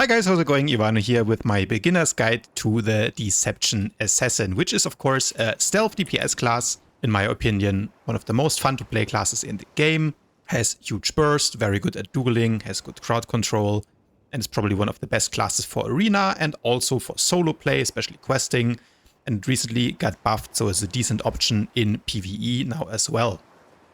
Hi guys, how's it going? Ivano here with my beginner's guide to the Deception Assassin, which is of course a stealth DPS class, in my opinion, one of the most fun to play classes in the game, has huge burst, very good at dueling, has good crowd control, and is probably one of the best classes for arena and also for solo play, especially questing, and recently got buffed, so is a decent option in PvE now as well.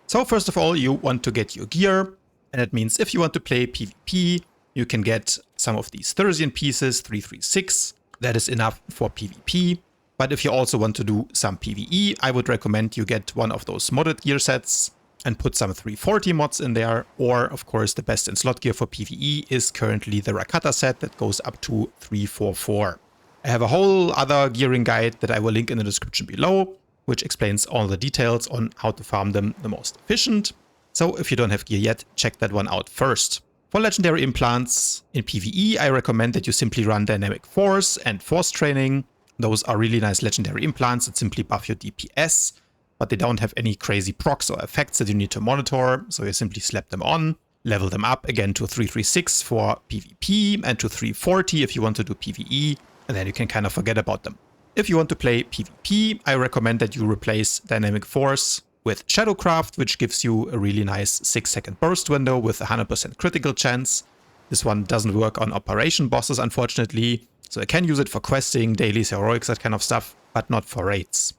So first of all, you want to get your gear, and that means if you want to play PvP, you can get some of these Thursian pieces, 336. That is enough for PvP. But if you also want to do some PvE, I would recommend you get one of those modded gear sets and put some 340 mods in there. Or, of course, the best in slot gear for PvE is currently the Rakata set that goes up to 344. I have a whole other gearing guide that I will link in the description below, which explains all the details on how to farm them the most efficient. So if you don't have gear yet, check that one out first. For legendary implants in PvE, I recommend that you simply run Dynamic Force and Force Training. Those are really nice legendary implants that simply buff your DPS, but they don't have any crazy procs or effects that you need to monitor, so you simply slap them on, level them up again to 336 for PvP and to 340 if you want to do PvE, and then you can kind of forget about them. If you want to play PvP, I recommend that you replace Dynamic Force with Shadowcraft, which gives you a really nice 6-second burst window with 100% critical chance. This one doesn't work on operation bosses, unfortunately, so I can use it for questing, dailies, heroics, that kind of stuff, but not for raids.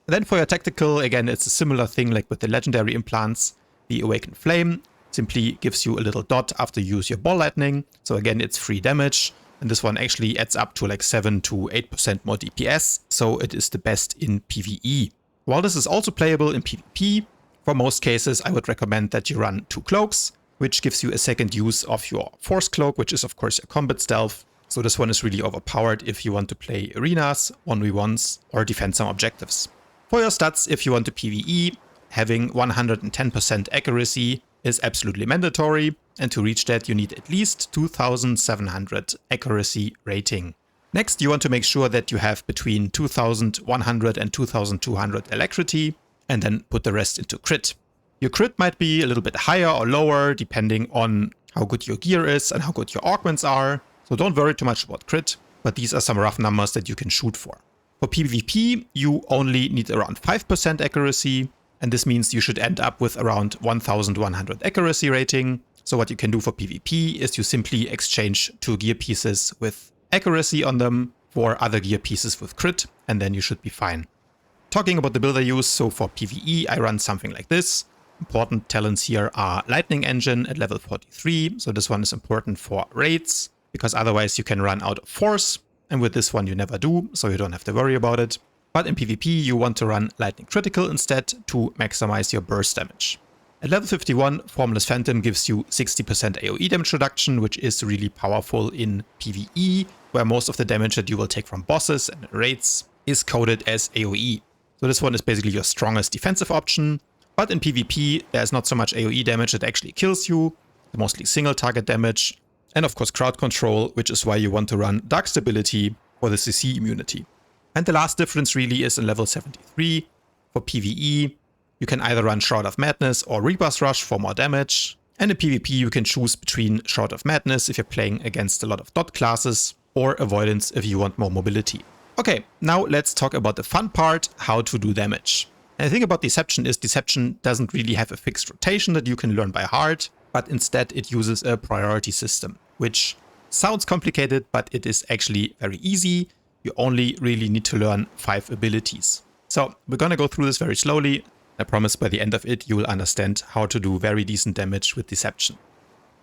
And then for your tactical, again, it's a similar thing like with the legendary implants. The Awakened Flame simply gives you a little dot after you use your ball lightning, so again, it's free damage, and this one actually adds up to like 7 to 8% more DPS, so it is the best in PvE. While this is also playable in PvP, for most cases I would recommend that you run 2 cloaks, which gives you a second use of your Force Cloak, which is of course your combat stealth. So this one is really overpowered if you want to play arenas, 1v1s, or defend some objectives. For your stats, if you want to PvE, having 110% accuracy is absolutely mandatory, and to reach that you need at least 2700 accuracy rating. Next, you want to make sure that you have between 2100 and 2200 alacrity, and then put the rest into crit. Your crit might be a little bit higher or lower, depending on how good your gear is and how good your augments are, so don't worry too much about crit, but these are some rough numbers that you can shoot for. For PvP, you only need around 5% accuracy, and this means you should end up with around 1100 accuracy rating. So what you can do for PvP is you simply exchange 2 gear pieces with accuracy on them for other gear pieces with crit, and then you should be fine. Talking about the build I use, so for PvE I run something like this. Important talents here are Lightning Engine at level 43, so this one is important for raids, because otherwise you can run out of force, and with this one you never do, so you don't have to worry about it. But in PvP you want to run Lightning Critical instead to maximize your burst damage. At level 51, Formless Phantom gives you 60% AoE damage reduction, which is really powerful in PvE, where most of the damage that you will take from bosses and raids is coded as AoE. So this one is basically your strongest defensive option, but in PvP there's not so much AoE damage that actually kills you, mostly single target damage, and of course crowd control, which is why you want to run Dark Stability for the CC immunity. And the last difference really is in level 73. For PvE, you can either run Shroud of Madness or Reaper's Rush for more damage, and in PvP you can choose between Shroud of Madness if you're playing against a lot of dot classes, or Avoidance if you want more mobility. Okay, now let's talk about the fun part, how to do damage. And the thing about Deception is Deception doesn't really have a fixed rotation that you can learn by heart, but instead it uses a priority system, which sounds complicated, but it is actually very easy. You only really need to learn 5 abilities. So we're gonna go through this very slowly. I promise by the end of it you will understand how to do very decent damage with Deception.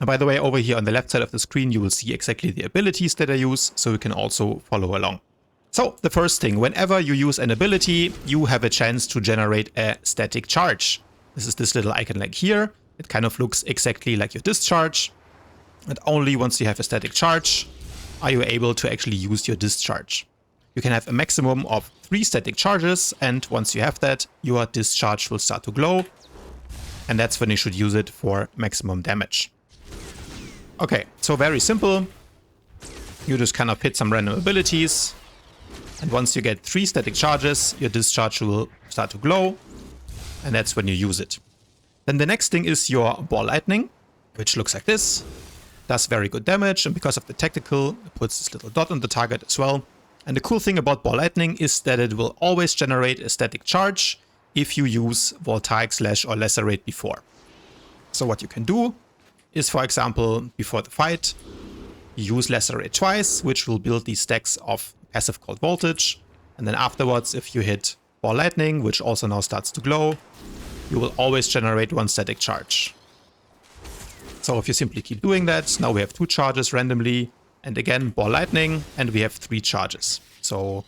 And by the way, over here on the left side of the screen you will see exactly the abilities that I use, so you can also follow along. So the first thing, whenever you use an ability, you have a chance to generate a static charge. This is this little icon like here. It kind of looks exactly like your discharge. And only once you have a static charge are you able to actually use your discharge. You can have a maximum of 3 static charges, and once you have that, your discharge will start to glow. And that's when you should use it for maximum damage. Okay, so very simple. You just kind of hit some random abilities. And once you get 3 static charges, your discharge will start to glow. And that's when you use it. Then the next thing is your Ball Lightning, which looks like this. does very good damage, and because of the tactical, it puts this little dot on the target as well. And the cool thing about Ball Lightning is that it will always generate a static charge if you use Voltaic Slash or Lacerate before. So what you can do is, for example, before the fight, you use Lacerate twice, which will build these stacks of passive called Voltage. And then afterwards, if you hit Ball Lightning, which also now starts to glow, you will always generate one static charge. So if you simply keep doing that, now we have 2 charges randomly, and again Ball Lightning, and we have 3 charges. So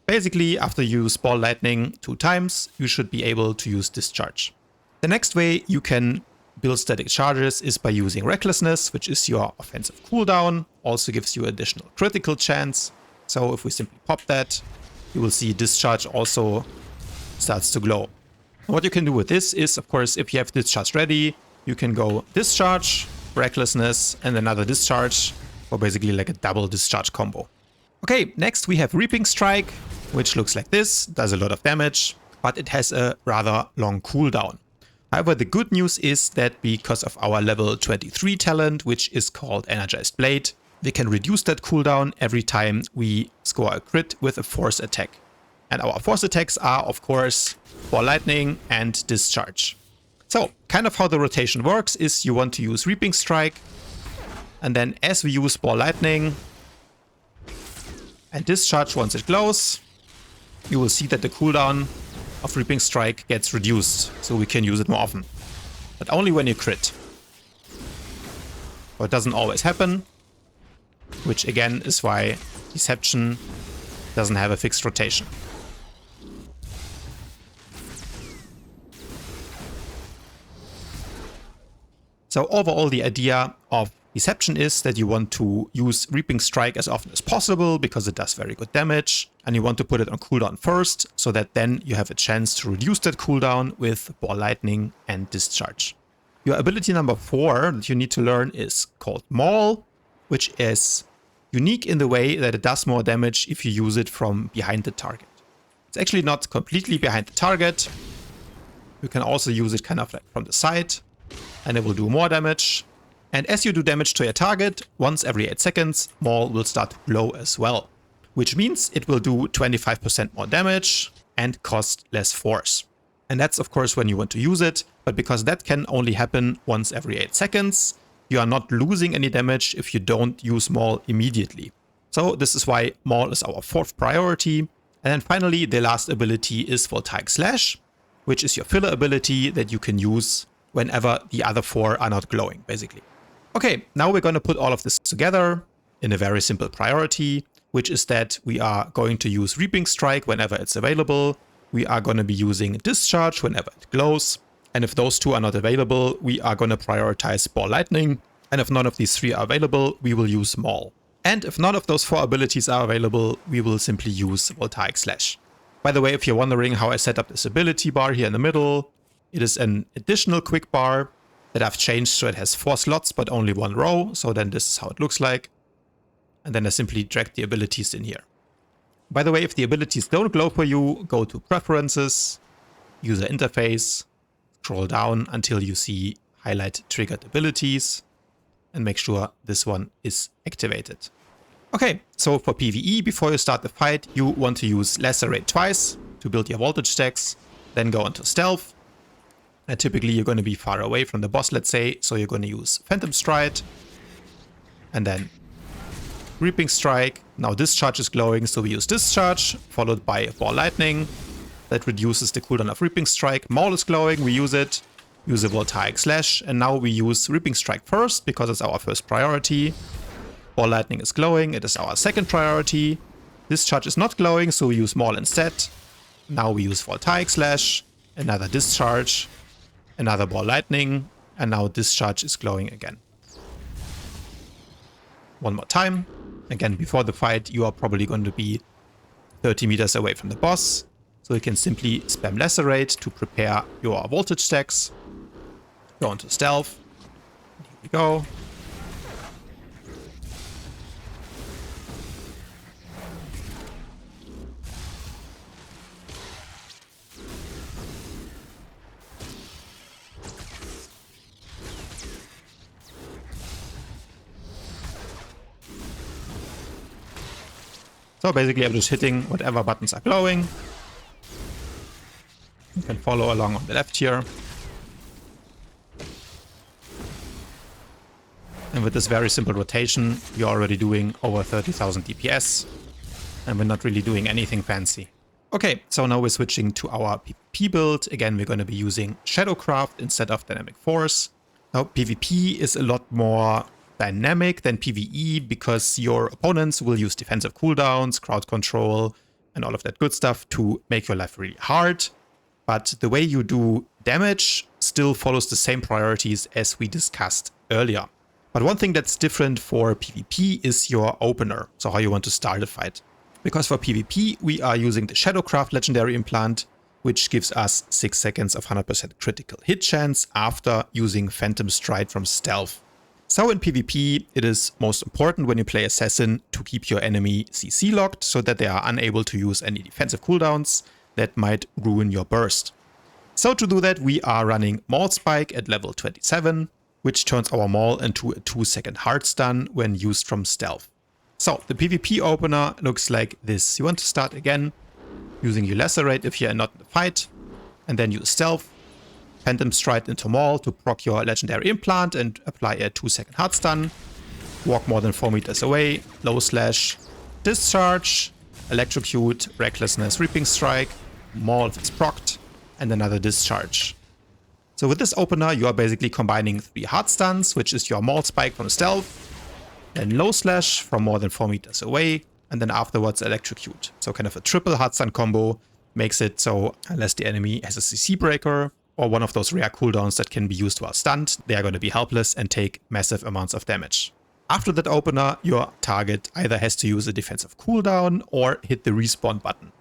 basically, after you use Ball Lightning 2 times, you should be able to use Discharge. The next way you can build static charges is by using Recklessness, which is your offensive cooldown, also gives you additional critical chance. So if we simply pop that, you will see Discharge also starts to glow. And what you can do with this is, of course, if you have Discharge ready, you can go Discharge, Recklessness, and another Discharge, or basically like a double Discharge combo. Okay, next we have Reaping Strike, which looks like this, does a lot of damage, but it has a rather long cooldown. However, the good news is that because of our level 23 talent, which is called Energized Blade, we can reduce that cooldown every time we score a crit with a force attack. And our force attacks are, of course, Ball Lightning and Discharge. So, kind of how the rotation works is you want to use Reaping Strike, and then as we use Ball Lightning and Discharge once it glows, you will see that the cooldown of Reaping Strike gets reduced, so we can use it more often. But only when you crit. So it doesn't always happen, which again is why Deception doesn't have a fixed rotation. So overall, the idea of Deception is that you want to use Reaping Strike as often as possible because it does very good damage, and you want to put it on cooldown first so that then you have a chance to reduce that cooldown with Ball Lightning and Discharge. Your ability number 4 that you need to learn is called Maul, which is unique in the way that it does more damage if you use it from behind the target. It's actually not completely behind the target. You can also use it kind of like from the side, and it will do more damage. And as you do damage to your target, once every 8 seconds, Maul will start to glow as well. Which means it will do 25% more damage and cost less force. And that's of course when you want to use it, but because that can only happen once every 8 seconds, you are not losing any damage if you don't use Maul immediately. So this is why Maul is our 4th priority. And then finally, the last ability is Voltaic Slash, which is your filler ability that you can use whenever the other 4 are not glowing, basically. Okay, now we're going to put all of this together in a very simple priority, which is that we are going to use Reaping Strike whenever it's available. We are going to be using Discharge whenever it glows. And if those 2 are not available, we are going to prioritize Ball Lightning. And if none of these 3 are available, we will use Maul. And if none of those 4 abilities are available, we will simply use Voltaic Slash. By the way, if you're wondering how I set up this ability bar here in the middle, it is an additional quick bar that I've changed so it has 4 slots but only 1 row. So then this is how it looks like. And then I simply drag the abilities in here. By the way, if the abilities don't glow for you, go to Preferences, User Interface, scroll down until you see Highlight Triggered Abilities, and make sure this one is activated. Okay, so for PvE, before you start the fight, you want to use Lacerate twice to build your voltage stacks, then go into Stealth. And typically you're going to be far away from the boss, let's say, so you're going to use Phantom Stride, and then Reaping Strike. Now Discharge is glowing, so we use Discharge, followed by Ball Lightning. That reduces the cooldown of Reaping Strike. Maul is glowing, we use it. Use a Voltaic Slash, and now we use Reaping Strike first, because it's our first priority. Ball Lightning is glowing, it is our second priority. Discharge is not glowing, so we use Maul instead. Now we use Voltaic Slash, another Discharge, another Ball Lightning, and now Discharge is glowing again. One more time. Again, before the fight, you are probably going to be 30 meters away from the boss. So you can simply spam Lacerate to prepare your voltage stacks. Go into Stealth. Here we go. So basically I'm just hitting whatever buttons are glowing. You can follow along on the left here. And with this very simple rotation, you're already doing over 30,000 DPS. And we're not really doing anything fancy. Okay, so now we're switching to our PvP build. Again, we're going to be using Shadowcraft instead of Dynamic Force. Now, PvP is a lot more dynamic than PvE because your opponents will use defensive cooldowns, crowd control, and all of that good stuff to make your life really hard. But the way you do damage still follows the same priorities as we discussed earlier. But one thing that's different for PvP is your opener, so how you want to start a fight. Because for PvP, we are using the Shadowcraft legendary implant, which gives us 6 seconds of 100% critical hit chance after using Phantom Stride from Stealth. So in PvP, it is most important when you play Assassin to keep your enemy CC locked so that they are unable to use any defensive cooldowns that might ruin your burst. So to do that, we are running Maul Spike at level 27, which turns our Maul into a 2-second hard stun when used from Stealth. So the PvP opener looks like this. You want to start again using your Lacerate if you're not in the fight, and then use Stealth, Phantom Stride into Maul to proc your legendary implant and apply a 2-second hard stun, walk more than 4 meters away, low slash, discharge, electrocute, recklessness, reaping strike, Maul if it's procced, and another discharge. So with this opener, you are basically combining 3 hard stuns, which is your Maul Spike from Stealth, then low slash from more than 4 meters away, and then afterwards electrocute. So kind of a triple hard stun combo makes it so unless the enemy has a CC breaker or one of those rare cooldowns that can be used while stunned, they are going to be helpless and take massive amounts of damage. After that opener, your target either has to use a defensive cooldown or hit the respawn button.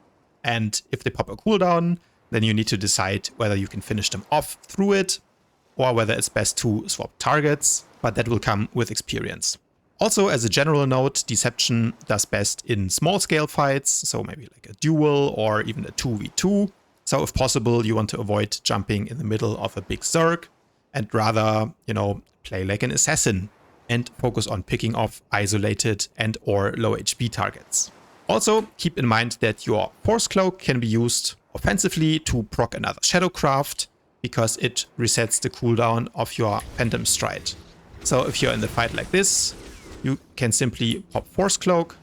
And if they pop a cooldown, then you need to decide whether you can finish them off through it or whether it's best to swap targets, but that will come with experience. Also, as a general note, Deception does best in small-scale fights, so maybe like a duel or even a 2v2. So if possible, you want to avoid jumping in the middle of a big Zerg and rather, play like an assassin and focus on picking off isolated and or low HP targets. Also, keep in mind that your Force Cloak can be used offensively to proc another Shadowcraft because it resets the cooldown of your Phantom Stride. So if you're in the fight like this, you can simply pop Force Cloak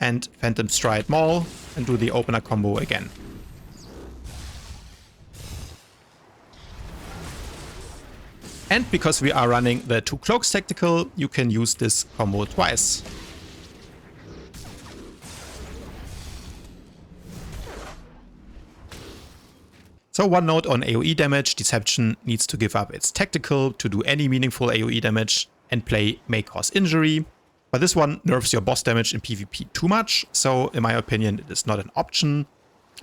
and Phantom Stride Maul and do the opener combo again. And because we are running the 2 Cloaks tactical, you can use this combo twice. So one note on AoE damage, Deception needs to give up its tactical to do any meaningful AoE damage and play may cause injury. But this one nerfs your boss damage in PvP too much, so in my opinion it is not an option,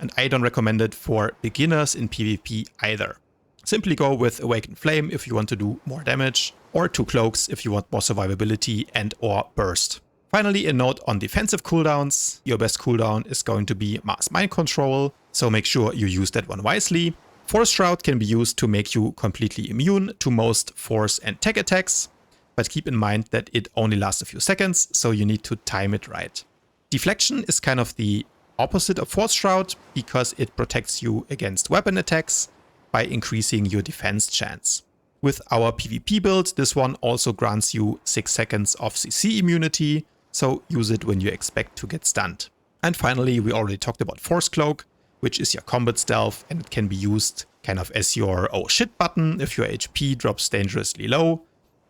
and I don't recommend it for beginners in PvP either. Simply go with Awakened Flame if you want to do more damage, or 2 Cloaks if you want more survivability and or burst. Finally, a note on defensive cooldowns. Your best cooldown is going to be Mass Mind Control, so make sure you use that one wisely. Force Shroud can be used to make you completely immune to most force and tech attacks, but keep in mind that it only lasts a few seconds, so you need to time it right. Deflection is kind of the opposite of Force Shroud because it protects you against weapon attacks by increasing your defense chance. With our PvP build, this one also grants you 6 seconds of CC immunity, so use it when you expect to get stunned. And finally, we already talked about Force Cloak, which is your combat stealth, and it can be used kind of as your oh shit button if your HP drops dangerously low.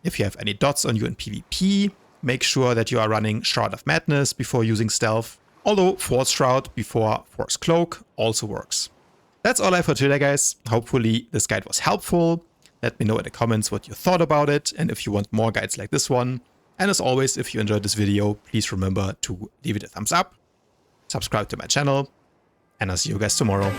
If you have any dots on you in PvP, make sure that you are running Shroud of Madness before using stealth, although Force Shroud before Force Cloak also works. That's all I have for today, guys. Hopefully this guide was helpful. Let me know in the comments what you thought about it and if you want more guides like this one. And as always, if you enjoyed this video, please remember to leave it a thumbs up, subscribe to my channel, and I'll see you guys tomorrow.